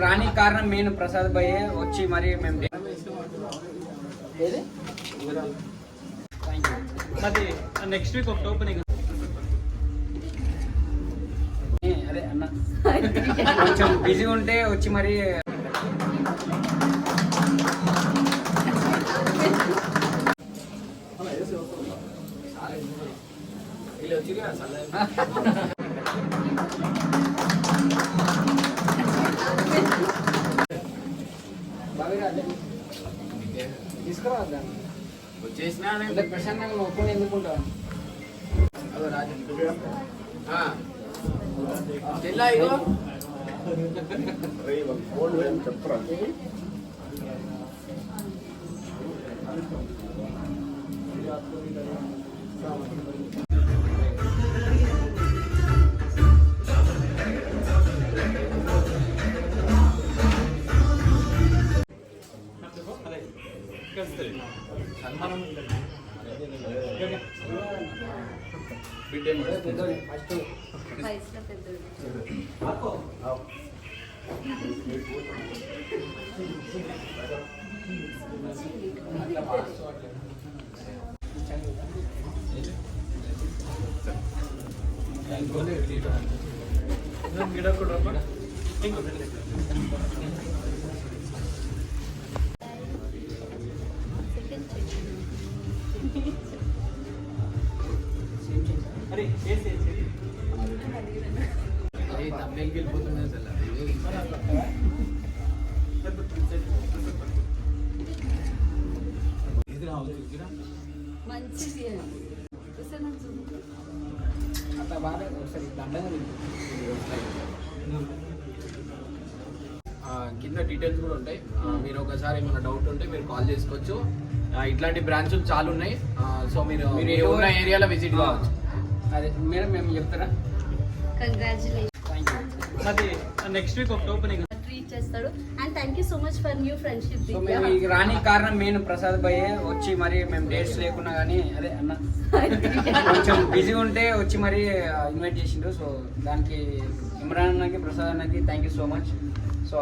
రానికి కారణం మెయిన్ ప్రసాద్ భయ్ వచ్చి మరి మేము నెక్స్ట్ వీక్ ఒక ఓపెనింగ్ అదే అన్న కొంచెం బిజీ ఉంటే వచ్చి మరి తీసుకురావద్దా వచ్చేసినా ప్రశాంతంగా ఒప్పుకొని ఎందుకుంటావు చెల్లా ఇగో చెప్పరా సన్మానం బిడ్డ ఫస్ట్ తమిళకి వెళ్ళిపోతున్నా అట్లా బాగా ఒకసారి దండంగా కింద డీటెయిల్స్ కూడా ఉంటాయి. మీరు ఒకసారి ఏమైనా డౌట్ ఉంటే మీరు కాల్ చేసుకోవచ్చు. ఇట్లాంటి బ్రాంచ్లు చాలా ఉన్నాయి. సో మీరు ఉన్న ఏరియాలో విజిట్ కావచ్చు. అదే మేడం మేము చెప్తారా నెక్స్ట్ వీక్ ఒక ఓపెనింగ్ ట్రీట్ చేస్తాడు. And thank you so much for new friendship. So మేము రానికి కారణం మెయిన్ ప్రసాద్ భయ్ వచ్చి మరి మేము డేట్స్ లేకున్నా కానీ అదే అన్న కొంచెం బిజీ ఉంటే వచ్చి మరి ఇన్వైట్ చేసిండు. సో దానికి ఇమ్రాన్ అన్నకి ప్రసాద్ అన్నకి thank you so much. So